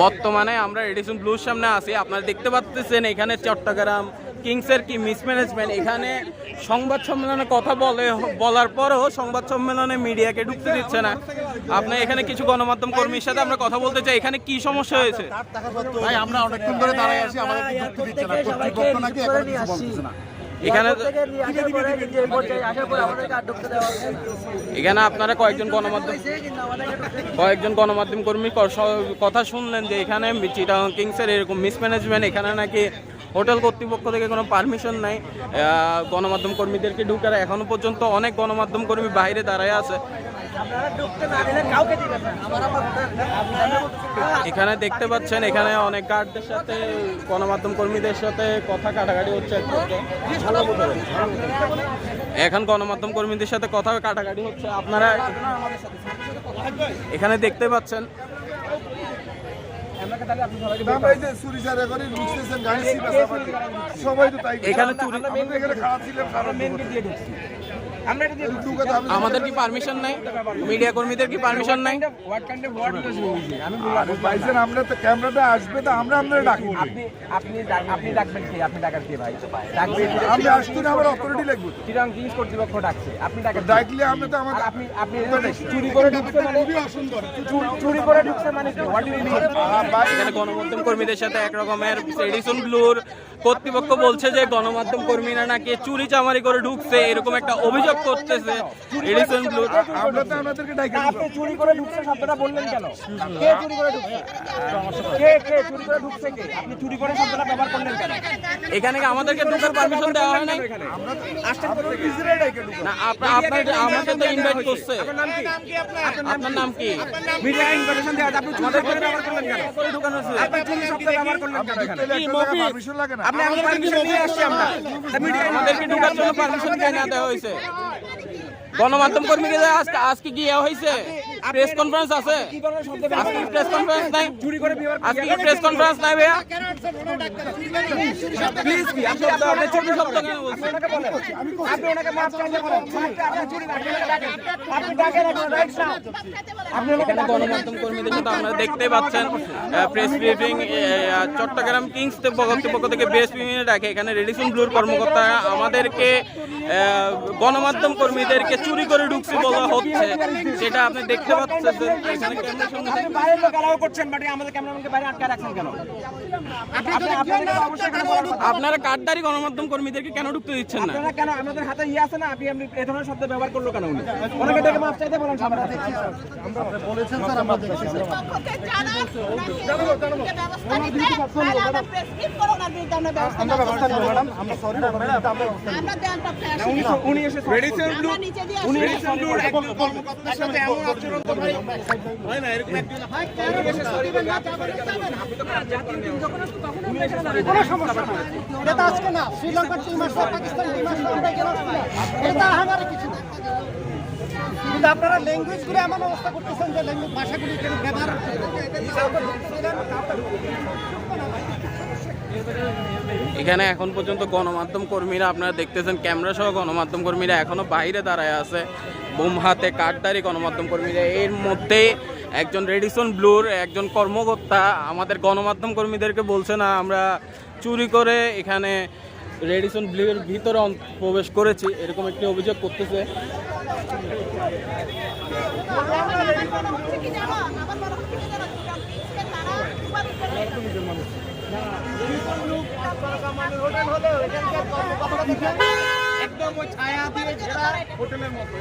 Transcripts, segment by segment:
বর্তমানে আমরা এডিসন ব্লুর সামনে আছি। আপনারা দেখতে পাচ্ছেন এখানে চট্টগ্রাম কিংসের কি মিসম্যানেজমেন্ট। এখানে সংবাদ সম্মেলনে কথা বলার পরেও সংবাদ সম্মেলনে মিডিয়াকে ঢুকতে দিচ্ছে না। আপনার এখানে কিছু গণমাধ্যম কর্মীর সাথে আমরা কথা বলতে চাই, এখানে কি সমস্যা হয়েছে? ভাই আমরা অনেকক্ষণ ধরে দাঁড়ায় আছি, আমাদের ঢুকতে দিচ্ছে না, কর্তৃপক্ষ নাকি এখন কিছু বলতেছে না। এখানে আপনারা কয়েকজন গণমাধ্যম কর্মী কথা শুনলেন যে এখানে চিটাগং কিংসের এরকম মিসম্যানেজমেন্ট, এখানে নাকি হোটেল কর্তৃপক্ষ থেকে কোনো পারমিশন নাই গণমাধ্যম কর্মীদেরকে ঢুকার। এখনো পর্যন্ত অনেক গণমাধ্যম কর্মী বাইরে দাঁড়ায় আছে। এখানে দেখতে পাচ্ছেন এখানে অনেক গার্ডদের সাথে গণমাধ্যম কর্মীদের সাথে কথা কাটাকাটি হচ্ছে। এখন গণমাধ্যম কর্মীদের সাথে কথা কাটাকাটি হচ্ছে, আপনারা এখানে দেখতে পাচ্ছেন। এখানে আমাদের কি পারমিশন নাই? মিডিয়া কর্মীদের কি পারমিশন নাই? আমরা তো ক্যামেরাটা আসবে তো আমরা ডাকি। আপনি ডাকবেন কি? আপনি ডাকার কি ভাই? আমি আসছি না, আমার অথরিটি লাগবে। চিটাগং কিংস কর্তৃপক্ষ ডাকছে, আপনি ডাকলে আমরা তো আমার আপনি চুরি করে ঢুকছে মানে চুরি করে ঢুকছে মানে এখানে গণমাধ্যম কর্মীদের সাথে একরকমের এডিসন ব্লুর কর্তৃপক্ষ বলছে যে গণমাধ্যম কর্মীরা নাকি চুরি চামারি করে ঢুকছে, এরকম একটা অভিযোগ করতেছে এডিসন ব্লু। আমরা তো আমাদেরকে ডাকি। আপনি চুরি করে ঢুকছে শব্দটা বললেন কেন? কে চুরি করে ঢুকছে? কে চুরি করে ঢুকছে? কে? আপনি চুরি করে শব্দটা ব্যবহার করলেন কেন? এখানে কি আমাদেরকে ঢোকার পারমিশন দেওয়া হয় নাই? না, আপনার আমাকে তো ইনভাইট করছে। আপনার নাম কি? মিডিয়া ইনফরমেশন দেওয়া, আপনি চুরি করে ব্যবহার করলেন কেন? আপনি চুরি শব্দ ব্যবহার করলেন কেন এখানে? কি পারমিশন লাগে না? আপনি আমাদের পারমিশন নিয়ে আসছি আমরা। আমাদেরকে ঢোকার জন্য পারমিশন কেন দেওয়া হয়েছে? গণমাধ্যম কর্মীকে আজকে কি হয়েছে? প্রেস কনফারেন্স আছে? আজকে প্রেস কনফারেন্স নাই? আজকে কি প্রেস কনফারেন্স নাই ভাইয়া? প্লিজ কি আপনি আপনার চুরি শব্দ কেন বলছেন? আপনি ওনাকে মাফ চাইতে বলেন। আপনি চুরি না, আপনি ডাকেন রাইট নাও। এখানে গণমাধ্যম কর্মীদের সাথে আপনারা দেখতে পাচ্ছেন প্রেস ব্রিফিং চট্টগ্রাম কিংস কর্তৃপক্ষ থেকে প্রেস ব্রিফিং ডাকে। এখানে রেডিসন ব্লুর কর্মকর্তা আমাদেরকে গণমাধ্যম কর্মীদেরকে চুরি করে ঢুকছে বলা হচ্ছে, সেটা আপনি দেখতে পাচ্ছেন। এখানে বাইরের লোক অ্যালাউ করছেন, বাট আমাদের ক্যামেরাম্যানকে বাইরে আটকে রাখছেন কেন? আপনারা কার্ডদারি গণমাধ্যম কর্মীদেরকে কেন ঢুকতে দিচ্ছেন না? আপনারা কেন? আমাদের হাতে আছে না, আপনি এই ধরনের শব্দ ব্যবহার করলো কেন উনি? ওনাকে ডেকে মাফ চাইতে বলেন সামনে। আমরা বলেছেন স্যার, আমরা দেখেছি। আমরা ব্যবস্থা নেব ম্যাডাম, আমরা সরি উনি এসে রেডিসন ব্লু একজন কর্মকর্তার সাথে এমন আচরণ তো ভাই হয় না। এরকম একজন এসে সরি বলে আপনি তো জাতীয় টিম যখন আসতো তখন কোনো সমস্যা না। এটা আজকে না, শ্রীলঙ্কার টিম আসছে, পাকিস্তান টিম আসছে, আমরা গেলাম না। এটা হাঙ্গারে কিছু না। কিন্তু আপনারা ল্যাঙ্গুয়েজ করে এমন অবস্থা করতেছেন যে ল্যাঙ্গুয়েজ ভাষাগুলি কেন ব্যবহার এখানে এখন পর্যন্ত গণমাধ্যম কর্মীরা আপনারা দেখতেছেন ক্যামেরা সহ গণমাধ্যম কর্মীরা এখনো বাইরে দাঁড়ায় আছে, বোম হাতে কাঠদারি গণমাধ্যম কর্মীরা। এর মধ্যে একজন রেডিসন ব্লুর একজন কর্মকর্তা আমাদের গণমাধ্যম কর্মীদেরকে বলছে না আমরা চুরি করে এখানে রেডিসন ব্লুর ভিতরে প্রবেশ করেছি, এরকম একটি অভিযোগ করতেছে। একদম ওই ছায়া দিয়ে ঘেরা হোটেলের মতো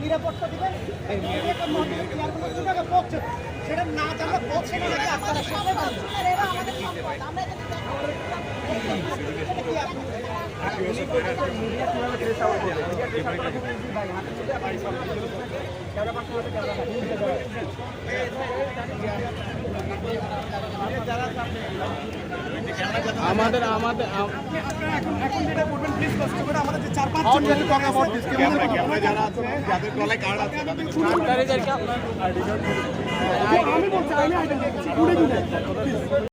নিরাপত্তা দিবেন, সেটা না জানলে পৌঁছে না। আমাদের আমাদের এখন যেটা করবেন প্লিজ কষ্ট করে আমাদের যে 4-5 জন যারা আছে যাদের গলায় কার্ড আছে কার্ডদারিদেরকে আপনার আমি বলছি আমি আইডেন্টিটি